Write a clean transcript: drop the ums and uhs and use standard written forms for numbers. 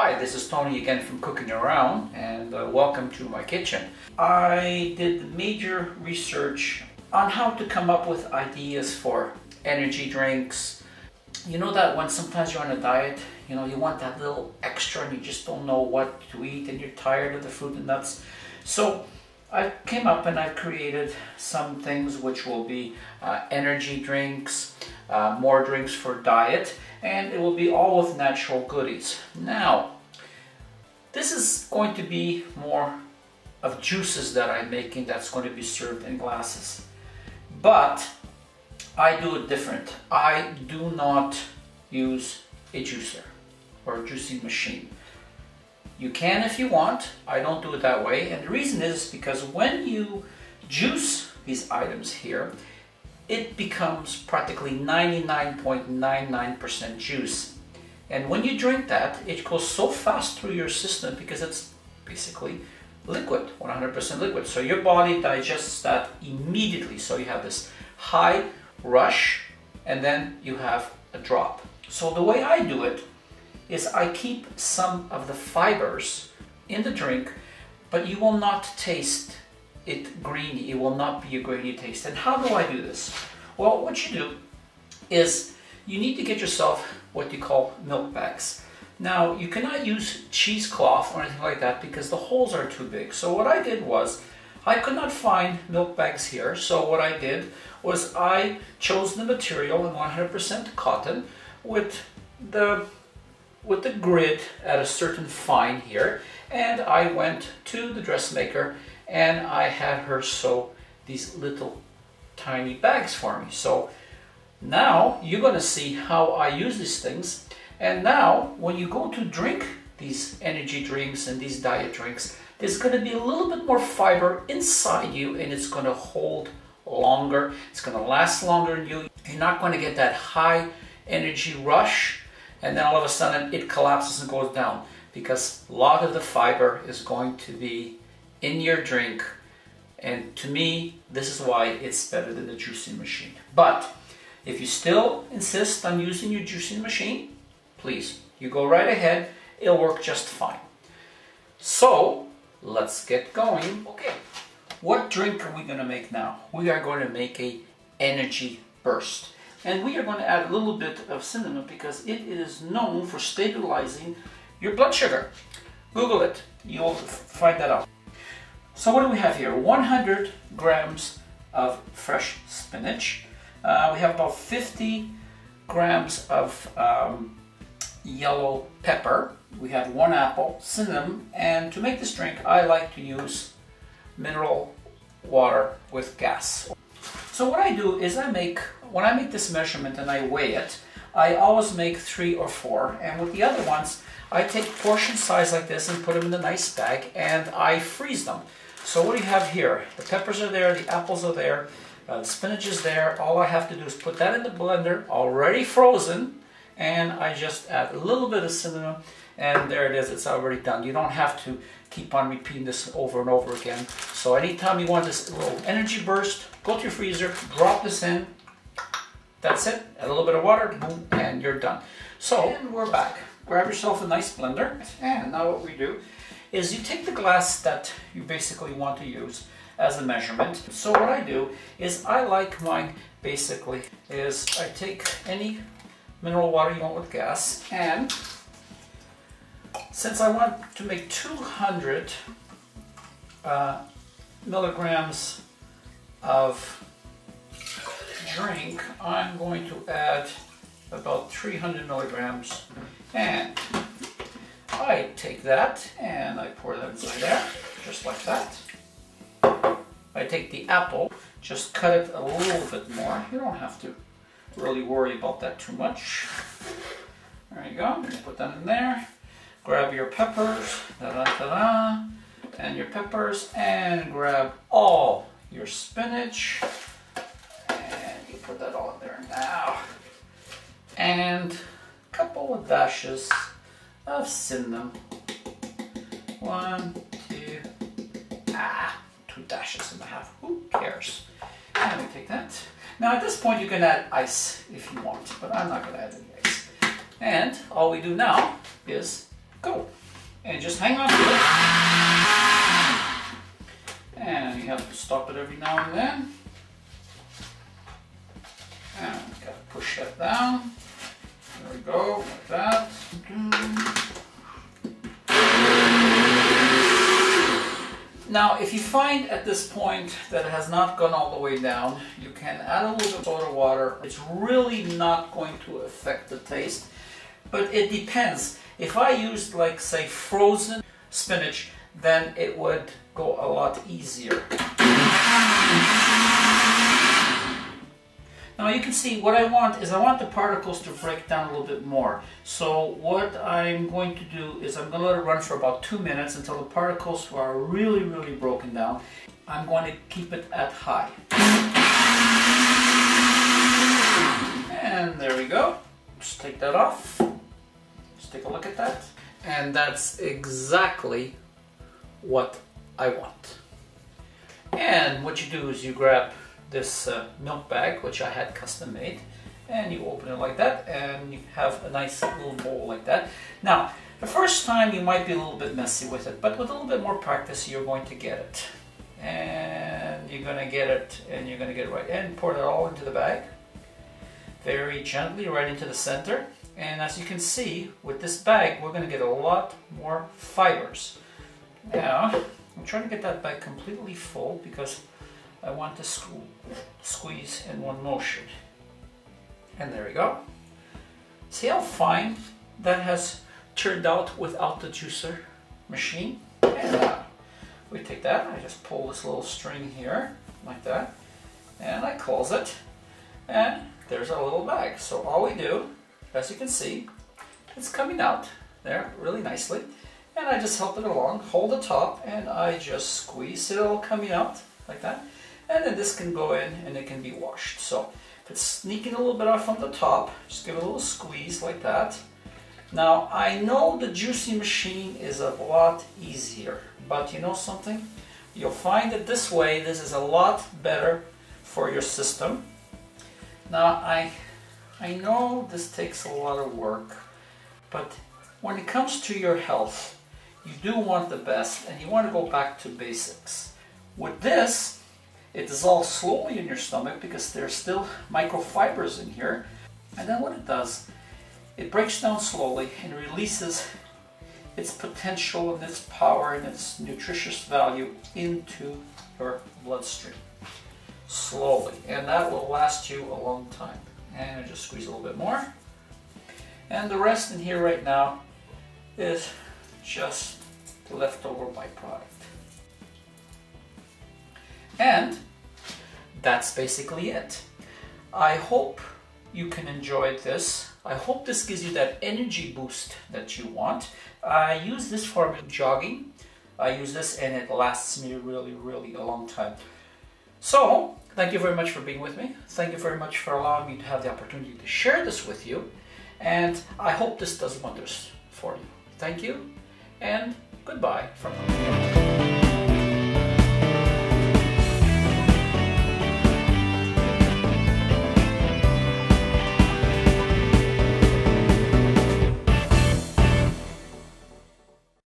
Hi, this is Tony again from Cooking Around, and welcome to my kitchen. I did major research on how to come up with ideas for energy drinks. You know that when sometimes you're on a diet, you want that little extra and you just don't know what to eat and you're tired of the fruit and nuts. So I came up and I created some things which will be energy drinks, more drinks for diet, and it will be all with natural goodies. Now, this is going to be more of juices that I'm making that's going to be served in glasses. But I do it different. I do not use a juicer or a juicing machine. You can if you want. I don't do it that way. And the reason is because when you juice these items here, it becomes practically 99.99% juice. And when you drink that, it goes so fast through your system because it's basically liquid, 100% liquid. So your body digests that immediately. So you have this high rush and then you have a drop. So the way I do it is I keep some of the fibers in the drink, but you will not taste it greeny. It will not be a grainy taste. And how do I do this? Well, what you do is you need to get yourself what you call milk bags. Now, you cannot use cheesecloth or anything like that because the holes are too big. So what I did was, I could not find milk bags here. So what I did was I chose the material in 100% cotton with the grid at a certain fine here, and I went to the dressmaker and I had her sew these little tiny bags for me. So now you're going to see how I use these things, and now when you go to drink these energy drinks and these diet drinks, there's going to be a little bit more fiber inside you and it's going to hold longer, it's going to last longer in you. You're not going to get that high energy rush and then all of a sudden it collapses and goes down, because a lot of the fiber is going to be in your drink. And to me, this is why it's better than the juicing machine. But if you still insist on using your juicing machine, please, you go right ahead, it'll work just fine. So let's get going. Okay, what drink are we going to make now? We are going to make a energy burst. And we are going to add a little bit of cinnamon because it is known for stabilizing your blood sugar. Google it, you'll find that out. So what do we have here? 100 grams of fresh spinach. We have about 50 grams of yellow pepper. We have 1 apple, cinnamon, and to make this drink, I like to use mineral water with gas. So what I do is when I make this measurement and I weigh it, I always make 3 or 4, and with the other ones, I take portion size like this and put them in a nice bag and I freeze them. So what do you have here? The peppers are there, the apples are there, the spinach is there. All I have to do is put that in the blender, already frozen, and I just add a little bit of cinnamon, and there it is, it's already done. You don't have to keep on repeating this over and over again. So anytime you want this little energy burst, go to your freezer, drop this in, that's it, add a little bit of water, boom, and you're done. So, and we're back. Grab yourself a nice blender, and now what we do is you take the glass that you basically want to use as a measurement. So what I do is I like mine basically is I take any mineral water you want with gas, and since I want to make 200 milligrams of drink, I'm going to add about 300 milligrams, and I take that and I pour that inside there, just like that. I take the apple, just cut it a little bit more. You don't have to really worry about that too much. There you go, put that in there. Grab your peppers, and your peppers, and grab all your spinach, and you put that all in there now. And a couple of dashes of cinnamon. 1, 2, 2 dashes and a half. Who cares? And we take that. Now at this point you can add ice if you want, but I'm not going to add any ice. And all we do now is go. and just hang on to it. And you have to stop it every now and then. And you gotta push that down. There we go, like that. Now, if you find at this point that it has not gone all the way down, you can add a little bit of soda water. It's really not going to affect the taste, but it depends. If I used, like, say, frozen spinach, then it would go a lot easier. Now you can see what I want is I want the particles to break down a little bit more. So what I'm going to do is I'm going to let it run for about 2 minutes until the particles are really, really broken down. I'm going to keep it at high. And there we go. Just take that off. Just take a look at that. And that's exactly what I want. And what you do is you grab this milk bag, which I had custom made, and you open it like that, and you have a nice little bowl like that. Now, the first time you might be a little bit messy with it, but with a little bit more practice, you're going to get it. And you're going to get it, and you're going to get it right. And pour it all into the bag, very gently, right into the center. And as you can see, with this bag, we're going to get a lot more fibers. Now, I'm trying to get that bag completely full because I want to squeeze in one motion. And there we go. See how fine that has turned out without the juicer machine? And we take that, I just pull this little string here, like that, and I close it, and there's our little bag. So all we do, as you can see, it's coming out there really nicely, and I just help it along, hold the top, and I just squeeze it all coming out, like that. And then this can go in and it can be washed. So if it's sneaking a little bit off from the top, just give it a little squeeze like that. Now I know the juicy machine is a lot easier, but you know something? You'll find that this way, this is a lot better for your system. Now I know this takes a lot of work, but when it comes to your health, you do want the best and you want to go back to basics. With this, it dissolves slowly in your stomach because there's still microfibers in here. And then what it does, it breaks down slowly and releases its potential and its power and its nutritious value into your bloodstream. Slowly. And that will last you a long time. And I just squeeze a little bit more. And the rest in here right now is just the leftover byproduct. And that's basically it. I hope you can enjoy this. I hope this gives you that energy boost that you want. I use this for jogging. I use this and it lasts me really, really a long time. So, thank you very much for being with me. Thank you very much for allowing me to have the opportunity to share this with you. And I hope this does wonders for you. Thank you and goodbye from me.